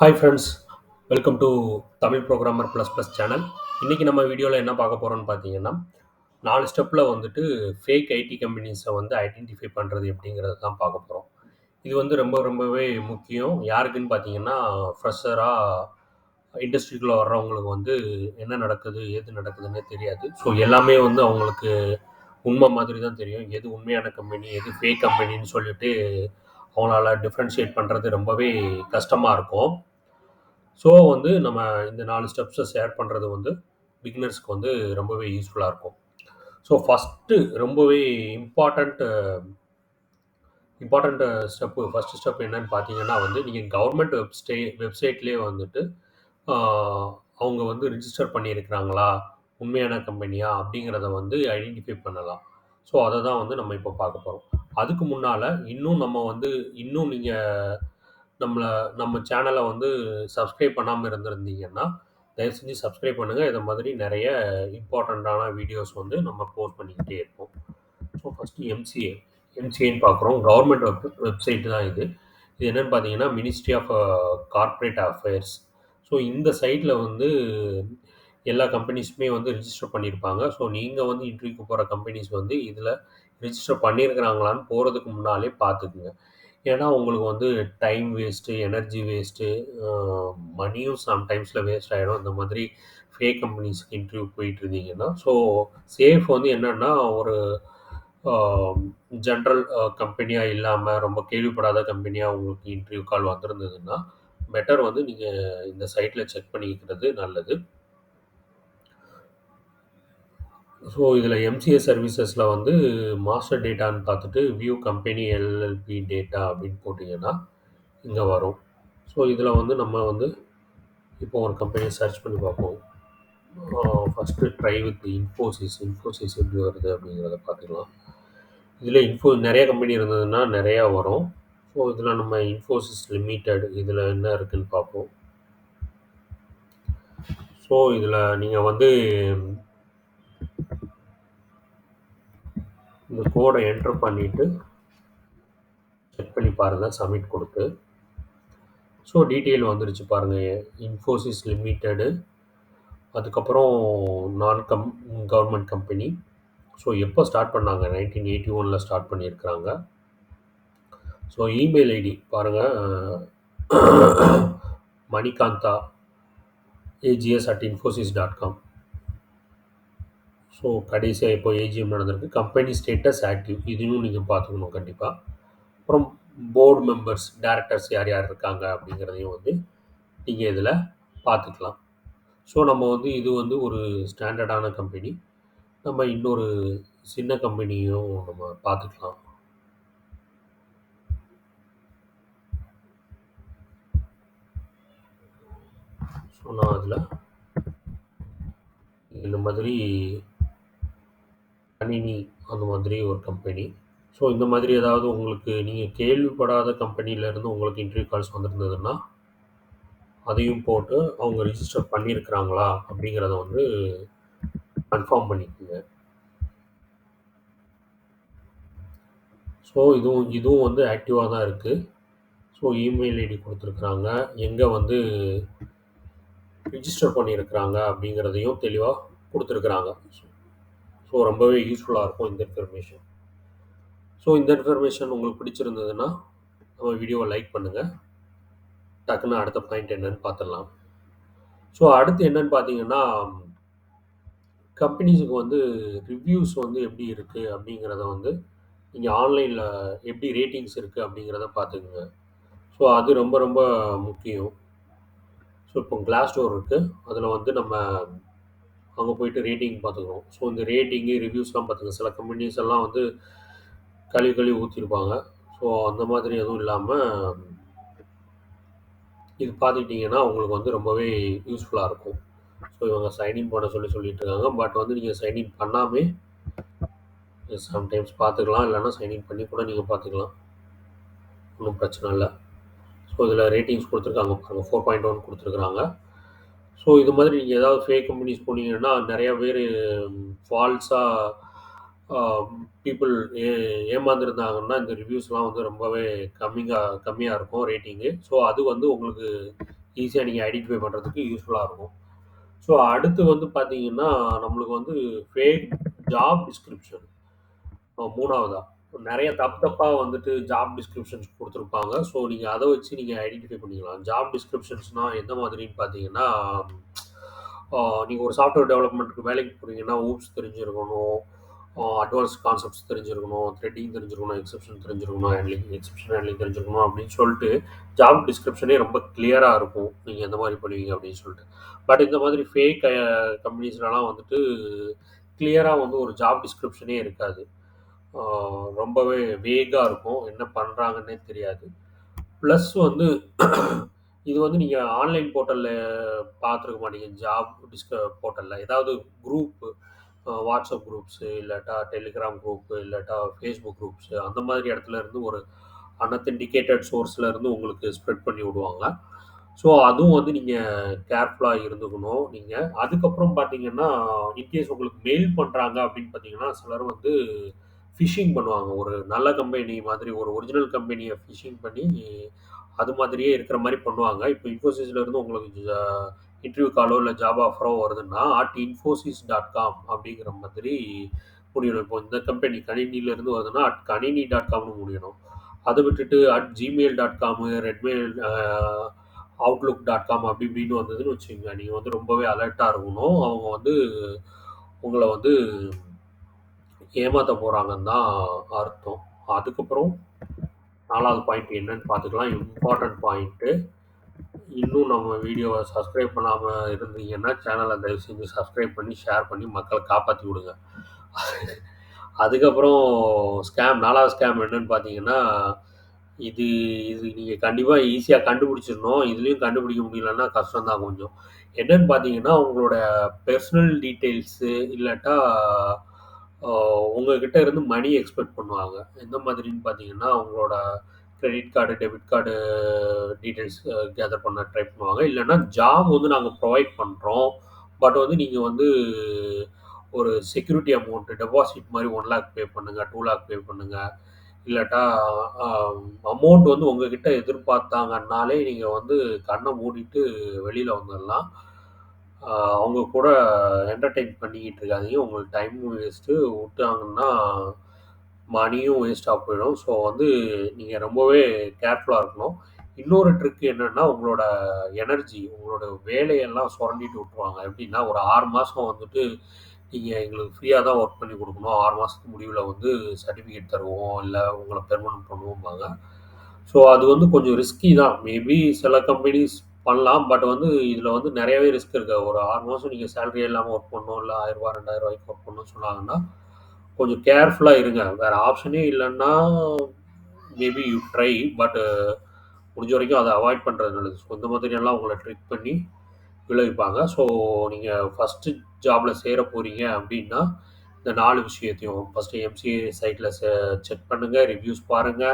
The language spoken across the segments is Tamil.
Hi friends, welcome to Tamil programmer plus plus channel. இன்றைக்கி நம்ம வீடியோவில் என்ன பார்க்க போகிறோம்னு பார்த்தீங்கன்னா, 4 ஸ்டெப்பில் வந்துட்டு ஃபேக் ஐடி கம்பெனிஸை வந்து ஐடென்டிஃபை பண்ணுறது எப்படிங்கிறது தான் பார்க்க போகிறோம். இது வந்து ரொம்பவே முக்கியம். யாருக்குன்னு பார்த்தீங்கன்னா, ஃப்ரெஷராக இண்டஸ்ட்ரிக்குள்ளே வர்றவங்களுக்கு வந்து என்ன நடக்குது, ஏது நடக்குதுன்னே தெரியாது. ஸோ எல்லாமே வந்து அவங்களுக்கு உண்மை மாதிரி தான் தெரியும். எது உண்மையான கம்பெனி, எது ஃபேக் கம்பெனின்னு சொல்லிட்டு அவங்களால டிஃப்ரென்ஷியேட் பண்ணுறது ரொம்பவே கஷ்டமாக இருக்கும். ஸோ வந்து நம்ம இந்த 4 ஸ்டெப்ஸை ஷேர் பண்ணுறது வந்து பிகினர்ஸ்க்கு வந்து ரொம்பவே யூஸ்ஃபுல்லாக இருக்கும். ஸோ ஃபஸ்ட்டு ரொம்பவே இம்பார்ட்டண்ட் இம்பார்ட்டண்ட் ஃபஸ்ட்டு ஸ்டெப் என்னன்னு பார்த்தீங்கன்னா வந்து, நீங்கள் கவர்மெண்ட் வெப்சைட்லேயே வந்துட்டு அவங்க வந்து ரிஜிஸ்டர் பண்ணியிருக்கிறாங்களா, உண்மையான கம்பெனியா அப்படிங்கிறத வந்து ஐடென்டிஃபை பண்ணலாம். ஸோ அதை தான் வந்து நம்ம இப்போ பார்க்க போகிறோம். அதுக்கு முன்னால் இன்னும் நீங்கள் நம்ம சேனலை வந்து சப்ஸ்கிரைப் பண்ணாமல் இருந்திருந்தீங்கன்னா, தயவு செஞ்சு சப்ஸ்கிரைப் பண்ணுங்கள். இதை மாதிரி நிறைய இம்பார்ட்டண்ட்டான வீடியோஸ் வந்து நம்ம போஸ்ட் பண்ணிக்கிட்டே இருப்போம். ஸோ ஃபஸ்ட்டு எம்சிஏன்னு பார்க்குறோம். கவர்மெண்ட் வெப்சைட் தான் இது. இது என்னென்னு பார்த்தீங்கன்னா, ministry of corporate affairs. So இந்த சைட்டில் வந்து எல்லா கம்பெனிஸுமே வந்து ரிஜிஸ்டர் பண்ணியிருப்பாங்க. ஸோ நீங்கள் வந்து இன்டர்வியூக்கு போகிற கம்பெனிஸ் வந்து இதில் ரிஜிஸ்டர் பண்ணியிருக்கிறாங்களான்னு போகிறதுக்கு முன்னாலே பார்த்துக்குங்க. ஏன்னா உங்களுக்கு வந்து டைம் வேஸ்ட்டு, எனர்ஜி வேஸ்ட்டு, மணியும் சம்டைம்ஸில் வேஸ்ட் ஆகிடும். இந்த மாதிரி ஃபேக் கம்பெனிஸ்க்கு இன்டர்வியூ போயிட்டுருந்தீங்கன்னா. ஸோ சேஃப் வந்து என்னென்னா, ஒரு ஜென்ரல் கம்பெனியாக இல்லாமல் ரொம்ப கேள்விப்படாத கம்பெனியாக உங்களுக்கு இன்டர்வியூ கால் வந்திருந்ததுன்னா, பெட்டர் வந்து நீங்கள் இந்த சைட்டில் செக் பண்ணிக்கிறது நல்லது. ஸோ இதில் எம்சிஏ சர்வீசஸில் வந்து மாஸ்டர் டேட்டான்னு பார்த்துட்டு வியூ கம்பெனி எல்எல்பி டேட்டா அப்படின்னு போட்டிங்கன்னா இங்கே வரும். ஸோ இதில் வந்து நம்ம வந்து இப்போ ஒரு கம்பெனியை சர்ச் பண்ணி பார்ப்போம். ஃபஸ்ட்டு ட்ரை வித் இன்ஃபோசிஸ் எப்படி வருது அப்படிங்கிறத பார்த்துக்கலாம். இதில் நிறைய கம்பெனி இருந்ததுன்னா நிறையா வரும். ஸோ இதில் நம்ம இன்ஃபோசிஸ் லிமிடெட் இதில் என்ன இருக்குதுன்னு பார்ப்போம். ஸோ இதில் நீங்கள் வந்து இந்த கோடை என்ட்ரு பண்ணிவிட்டு செக் பண்ணி பாருங்கள், சப்மிட் கொடுத்து. ஸோ டீட்டெயில் வந்துருச்சு பாருங்கள். இன்ஃபோசிஸ் லிமிட்டெடு, அதுக்கப்புறம் கவர்மெண்ட் கம்பெனி. ஸோ எப்போ ஸ்டார்ட் பண்ணாங்க? 1981 ஸ்டார்ட் பண்ணியிருக்கிறாங்க. ஸோ இமெயில் ஐடி பாருங்கள், மணிகாந்தா ags@infosys.com. ஸோ கடைசியாக இப்போ ஏஜிஎம் நடந்திருக்கு. கம்பெனி ஸ்டேட்டஸ் ஆக்டிவ், இதுவும் நீங்கள் பார்த்துக்கணும் கண்டிப்பாக. அப்புறம் போர்டு மெம்பர்ஸ், டைரக்டர்ஸ் யார் யார் இருக்காங்க அப்படிங்கிறதையும் வந்து நீங்கள் இதில் பார்த்துக்கலாம். ஸோ நம்ம வந்து இது வந்து ஒரு ஸ்டாண்டர்டான கம்பெனி. நம்ம இன்னொரு சின்ன கம்பெனியும் நம்ம பார்த்துக்கலாம். ஸோ நான் அதில் இந்த மாதிரி கணினி அந்த மாதிரி ஒரு கம்பெனி. ஸோ இந்த மாதிரி ஏதாவது உங்களுக்கு நீங்கள் கேள்விப்படாத கம்பெனியிலேருந்து உங்களுக்கு இன்டர்வியூ கால்ஸ் வந்திருந்ததுன்னா அதையும் போட்டு அவங்க ரிஜிஸ்டர் பண்ணியிருக்கிறாங்களா அப்படிங்கிறத வந்து கன்ஃபார்ம் பண்ணிக்கோங்க. ஸோ இதுவும் வந்து ஆக்டிவாக தான் இருக்குது. ஸோ இமெயில் ஐடி கொடுத்துருக்குறாங்க, எங்கே வந்து ரிஜிஸ்டர் பண்ணியிருக்கிறாங்க அப்படிங்கிறதையும் தெளிவாக கொடுத்துருக்குறாங்க. ஸோ ரொம்பவே யூஸ்ஃபுல்லாக இருக்கும் இந்த இன்ஃபர்மேஷன். ஸோ இந்த இன்ஃபர்மேஷன் உங்களுக்கு பிடிச்சிருந்ததுன்னா நம்ம வீடியோவை லைக் பண்ணுங்கள். டக்குன்னு அடுத்த பாயிண்ட் என்னன்னு பார்த்துடலாம். ஸோ அடுத்து என்னன்னு பார்த்தீங்கன்னா, கம்பெனிஸுக்கு வந்து ரிவ்யூஸ் வந்து எப்படி இருக்குது அப்படிங்கிறத வந்து நீங்கள் ஆன்லைனில் எப்படி ரேட்டிங்ஸ் இருக்குது அப்படிங்கிறத பார்த்துக்குங்க. ஸோ அது ரொம்ப முக்கியம். ஸோ இப்போ கிளாஸ் டோர் இருக்குது, அதில் வந்து நம்ம அங்கே போய்ட்டு ரேட்டிங் பார்த்துக்குறோம். ஸோ இந்த ரேட்டிங்கு ரிவ்யூஸ்லாம் பார்த்துங்க. சில கம்பெனிஸ் எல்லாம் வந்து கழுவி ஊற்றிருப்பாங்க. ஸோ அந்த மாதிரி எதுவும் இல்லாமல் இது பார்த்துக்கிட்டிங்கன்னா உங்களுக்கு வந்து ரொம்பவே யூஸ்ஃபுல்லாக இருக்கும். ஸோ இவங்க சைன்இன் பண்ண சொல்லிட்டு இருக்காங்க. பட் வந்து நீங்கள் சைன்இன் பண்ணாமே சம்டைம்ஸ் பார்த்துக்கலாம், இல்லைன்னா சைன்இன் பண்ணி கூட நீங்கள் பார்த்துக்கலாம், ஒன்றும் பிரச்சனை இல்லை. ஸோ இதில் ரேட்டிங்ஸ் கொடுத்துருக்காங்க பாருங்கள், 4.1 கொடுத்துருக்குறாங்க. ஸோ இது மாதிரி நீங்கள் ஏதாவது ஃபேக் கம்பெனிஸ் போனீங்கன்னா நிறையா பேர் ஃபால்ஸாக பீப்புள் ஏமாந்துருந்தாங்கன்னா இந்த ரிவ்யூஸ்லாம் வந்து ரொம்பவே கம்மியாக இருக்கும் ரேட்டிங்கு. ஸோ அது வந்து உங்களுக்கு ஈஸியா நீங்க ஐடென்டிஃபை பண்றதுக்கு யூஸ்ஃபுல்லா இருக்கும். ஸோ அடுத்து வந்து பார்த்தீங்கன்னா, நம்மளுக்கு வந்து ஃபேக் ஜாப் டிஸ்கிரிப்ஷன் 3வதா. நெறைய தப்பு தப்பா வந்துட்டு ஜாப் டிஸ்கிரிப்ஷன்ஸ் குடுத்துருப்பாங்க. ஸோ நீங்க அத வச்சு நீங்க ஐடென்டிஃபை பண்ணிக்கலாம். ஜாப் டிஸ்கிரிப்ஷன்ஸ்னா எந்த மாதிரின்னு பார்த்தீங்கன்னா, ஆ நீங்க ஒரு சாஃப்ட்வேர் டெவலப்மென்ட்க்கு வேலைக்கு போறீங்கன்னா, ஊப்ஸ் தெரிஞ்சிருக்கணும். அட்வான்ஸ் கான்செப்ட்ஸ் தெரிஞ்சிருக்கணும். த்ரெட்டிங் தெரிஞ்சிருக்கணும். எக்செப்ஷன் தெரிஞ்சிருக்கணும். எக்செப்ஷன் ஹேண்ட்லிங் தெரிஞ்சிருக்கணும் அப்படின்னு சொல்லிட்டு, ஜாப் டிஸ்கிரிப்ஷனே ரொம்ப கிளியரா இருக்கும். நீங்க எந்த மாரி பண்ணுவீங்க அப்படின்னு சொல்லிட்டு. பட் இந்த மாதிரி ஃபேக் கம்பெனிஸ்லலாம் வந்துட்டு கிளியரா வந்து ஒரு ஜாப் டிஸ்கிரிப்ஷனே இருக்காது. ஆ ரொம்பவே வேகா இருக்கும். என்ன பண்றாங்கன்னே தெரியாது. ப்ளஸ் வந்து இது வந்து நீங்க ஆன்லைன் போர்ட்டல்ல பார்த்துருக்க மாட்டீங்க. ஜாப் போர்ட்டல்ல. ஏதாவது குரூப் வாட்ஸ்அப் குரூப்ஸு, இல்லாட்டா டெலிகிராம் குரூப்பு, இல்லாட்டா ஃபேஸ்புக் குரூப்ஸு அந்த மாதிரி இடத்துல இருந்து ஒரு அன்அத்தென்டிகேட்டட் சோர்ஸ்ல இருந்து உங்களுக்கு ஸ்ப்ரெட் பண்ணி விடுவாங்க. ஸோ அதுவும் வந்து நீங்க கேர்ஃபுல்லா இருந்துக்கணும் நீங்க. அதுக்கப்புறம் பார்த்தீங்கன்னா, இன்கேஸ் உங்களுக்கு மெயில் பண்றாங்க அப்படின்னு பார்த்தீங்கன்னா, சிலர் வந்து ஃபிஷிங் பண்ணுவாங்க. ஒரு நல்ல கம்பெனி மாதிரி ஒரு ஒரிஜினல் கம்பெனிய ஃபிஷிங் பண்ணி, அது மாதிரியே இருக்கிற மாரி பண்ணுவாங்க. இப்போ இன்ஃபோசிஸ்ல இருந்து உங்களுக்கு இன்டர்வியூ காலோ இல்ல ஜாப் ஆஃபரோ வருதுன்னா, @infosys.com அப்படிங்கிற மாதிரி முடியணும். இப்போ இந்த கம்பெனி கணினியிலிருந்து வருதுன்னா, @kanini.comனு முடியணும். அத விட்டுட்டு @gmail.com, ரெட்மெயில் outlook.com அப்படி இப்படின்னு வந்ததுன்னு வச்சுக்கங்க, நீங்க வந்து ரொம்பவே அலர்ட்டா இருக்கணும். அவங்க வந்து உங்கள வந்து ஏமாத்த போறாங்கன்னு தான் அர்த்தம். அதுக்கப்புறம் 4வது பாயிண்ட் என்னன்னு பார்த்துக்கலாம். Important point. இன்னும் நம்ம வீடியோவ சப்ஸ்கிரைப் பண்ணாம இருந்தீங்கன்னா, சேனல தயவு செஞ்சு சப்ஸ்கிரைப் பண்ணி, ஷேர் பண்ணி மக்கள காப்பாத்தி விடுங்க. அதுக்கப்புறம் 4வது ஸ்கேம் என்னன்னு பார்த்தீங்கன்னா, இது இது நீங்க கண்டிப்பா ஈஸியா கண்டுபிடிச்சிடணும். இதுலயும் கண்டுபிடிக்க முடியலன்னா கஷ்டம் தான் கொஞ்சம். என்னன்னு பார்த்தீங்கன்னா, உங்களோட பெர்சனல் டீட்டெயில்ஸு இல்லாட்டா அ உங்ககிட்ட இருந்து மணி எக்ஸ்பெக்ட் பண்ணுவாங்க. எந்த மாதிரின்னு பார்த்தீங்கன்னா, உங்களோட credit card, debit card details gather பண்ண ட்ரை பண்ணுவாங்க. இல்லன்னா ஜாப் வந்து நாங்க ப்ரொவைட் பண்றோம். பட் வந்து நீங்க வந்து ஒரு செக்யூரிட்டி அமௌண்ட் டெபாசிட் மாரி 1,00,000 பே பண்ணுங்க, 2,00,000 பே பண்ணுங்க. இல்லாட்டா அ அமௌண்ட் வந்து உங்ககிட்ட எதிர்பார்த்தாங்கன்னாலே, நீங்க வந்து கண்ண மூடிட்டு வெளில வந்துரலாம். அவங்க கூட என்டர்டெயின் பண்ணிக்கிட்டு இருக்காதீங்க. உங்களுக்கு டைமும் வேஸ்ட்டு. விட்டாங்கன்னா மணியும் வேஸ்ட்டா போயிடும். ஸோ வந்து நீங்க ரொம்பவே கேர்ஃபுல்லா இருக்கணும். இன்னொரு ட்ரிக் என்னன்னா, உங்களோட எனர்ஜி, உங்களோட வேலையெல்லாம் சுரண்டிட்டு விட்டுருவாங்க. எப்படின்னா, ஒரு 6 மாசம் வந்துட்டு நீங்க எங்களுக்கு ஃப்ரீயா தான் ஒர்க் பண்ணி குடுக்கணும். 6 மாசத்துக்கு முடிவுல வந்து சர்டிஃபிகேட் தருவோம். இல்ல உங்கள பெர்மனன்ட் பண்ணுவோம்பாங்க. ஸோ அது வந்து கொஞ்சம் ரிஸ்கி தான். மேபி சில கம்பெனிஸ் பண்ணலாம். பட் வந்து இதில வந்து நெறையவே ரிஸ்க் இருக்கு. ஒரு 6 மாசம் நீங்க சேலரியே இல்லாம ஒர்க் பண்ணணும். இல்ல ரூ. 1000 ரூ. 2000 ஒர்க் பண்ணணும்னு சொன்னாங்கன்னா, கொஞ்சம் கேர்ஃபுல்லா இருங்க. வேற ஆப்ஷனே இல்லன்னா, மேபி யூ ட்ரை. பட் முடிஞ்ச வரைக்கும் அத அவாய்ட் பண்றது நல்லது. ஸோ இந்த மாதிரியெல்லாம் உங்கள ட்ரிக் பண்ணி விளைவிப்பாங்க. ஸோ நீங்க ஃபர்ஸ்ட்டு ஜாப்ல சேர போறீங்க அப்டின்னா, இந்த 4 விஷயத்தையும் ஃபர்ஸ்ட்டு எம்சிஏ சைட்ல செக் பண்ணுங்க, ரிவ்யூஸ் பாருங்க.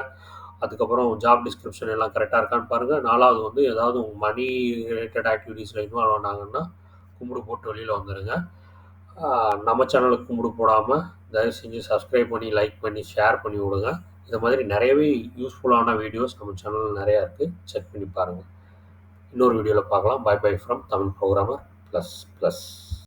அதுக்கப்புறம் ஜாப் டிஸ்கிரிப்ஷன் எல்லாம் கரெக்ட்டா இருக்கான்னு பாருங்க. 4வது வந்து ஏதாவது உங்க மணி ரிலேட்டட் ஆக்டிவிட்டீஸ்ல இன்வால்வ் ஆனாங்கன்னா, கும்புடு போட்டு வெளில வந்துருங்க. ஆ நம்ம சேனலுக்கு கும்புடு போடாம, தயவு செஞ்சு சப்ஸ்கிரைப் பண்ணி, லைக் பண்ணி, ஷேர் பண்ணி விடுங்க. இந்த மாதிரி நெறையவே யூஸ்ஃபுல்லான வீடியோஸ் நம்ம சேனல்ல நெறையா இருக்கு. செக் பண்ணி பாருங்க. இன்னொரு வீடியோல பார்க்கலாம். Bye bye from Tamil programmer plus plus.